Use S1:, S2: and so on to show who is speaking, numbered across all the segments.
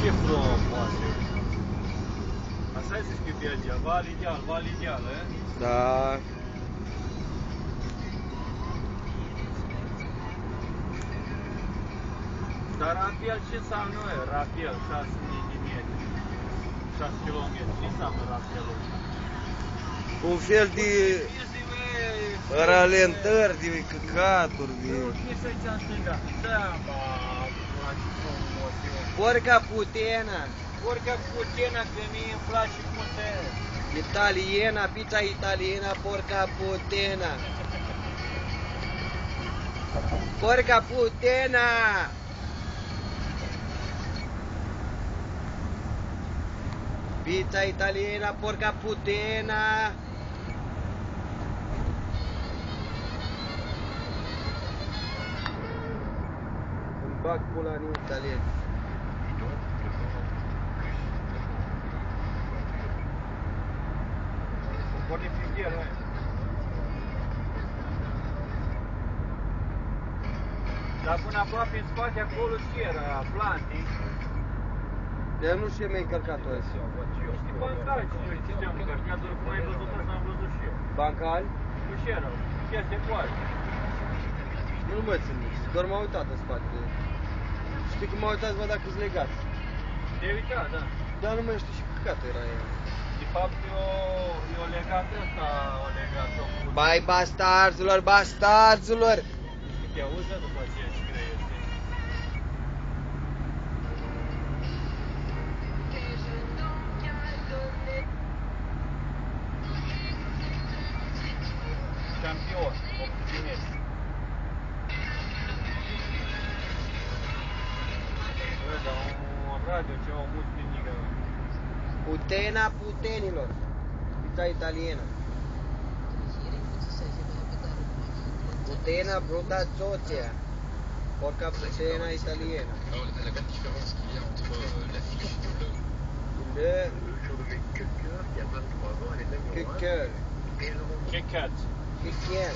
S1: Ce frumoase! Asta e să știi Belgia, val ideal, e?
S2: Da.
S1: Dar rapel ce înseamnă? Rapel, 6.000 de metri, 6 km. Ce înseamnă rapelul ăsta?
S2: Un fel de ralentări, de căcaturi, de...
S1: Nu, ce să-ți am strigat? Da, bă, ce frumos eu.
S2: Porca putena.
S1: Porca putena, că mie îmi place cum se...
S2: Italiena, pizza italiana, porca putena. Porca putena. Pizza italiana, porca putena. Îmi bag pula în italieni.
S1: Foarte frigier, hai. Dar până aproape în spate acolo ce era? Planting.
S2: Dar nu știu mai încărcat o ăsta.
S1: Niște bancari ce noi știam încărcat, doar cum ai văzut asta am văzut și eu.
S2: Bancari?
S1: Nu și erau, chestia coare.
S2: Nu mă țin nici, doar m-am uitat în spate. Știi că m-am uitat să văd dacă-s legat.
S1: Te-ai uitat, da.
S2: Dar nu mai știu și căcat era ea.
S1: De fapt, eu legat ăsta, o legat-o cu...
S2: Bai, bastarzilor, bastarzilor!
S1: Te auză după aceea ce creiește. Campion, optimist. Bă, dar un radio, ceva muzică nică.
S2: Putena putenilor. Pizza italiana. Putena bruta socia. Porca putena italiana.
S3: Alors, la grande différence qu'il y a entre la fiche de
S2: Le
S3: jour de Köcker, il y a 23 ans, elle est numéro 1.
S2: Köcker.
S3: Et elle remonte.
S1: Ce cat?
S2: Köcker.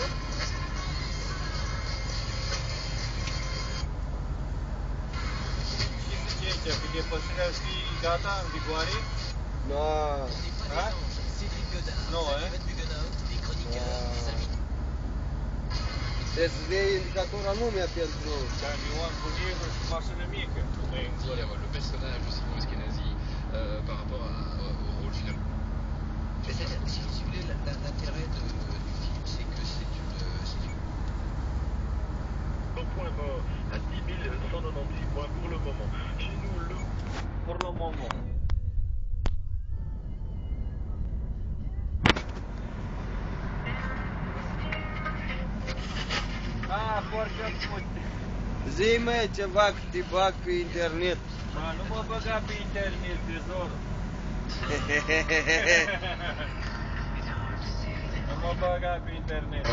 S1: Și ce este? Că depășirea fi gata, în vigoare?
S2: No.
S1: Da? Nu, e?
S2: Trebuie să vei indicator anume pentru...
S1: Camion cu livru și mașină mică.
S3: Il y a le personnage aussi de Eskenazi par rapport au rôle final.
S4: C'est-à-dire, si vous voulez, l'intérêt du film, c'est que c'est une...
S3: Au point mort, à 10 196 points pour le moment. Chez nous, le...
S1: Pour le moment. Foarte multe.
S2: Zi-mă ceva că te bag pe internet.
S1: Mă, nu mă băga pe internet, trezorul. Nu mă băga pe internet.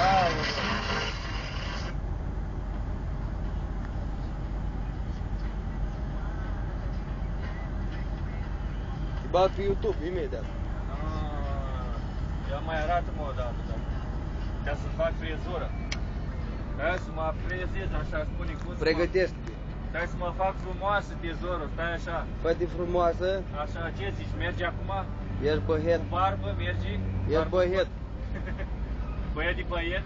S1: Aoleu.
S2: Te bag pe YouTube imediat.
S1: Ia mai arată-mă o dată, da. Ca să fac frezură. Stai să mă frezez, așa spune cum să
S2: Pregătește-te.
S1: Stai să mă fac frumoasă, trezorul, stai așa.
S2: Fă-te frumoasă.
S1: Așa, ce zici, merge acum?
S2: Ești băiet.
S1: Cu barbă, merge?
S2: Ești băiet.
S1: Băiet de băiet?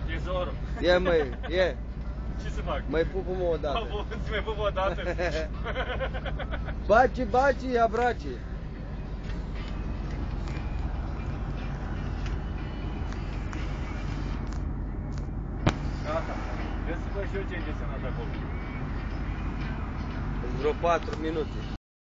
S1: Trezorul.
S2: Ia măi, ia.
S1: Ce să fac?
S2: Mai pupă-mă o dată.
S1: Să mai pup o dată?
S2: Baci, baci, abraci.
S1: Gata. Vreți să văd și eu ce-ai desenat acolo?
S2: În vreo 4 minute.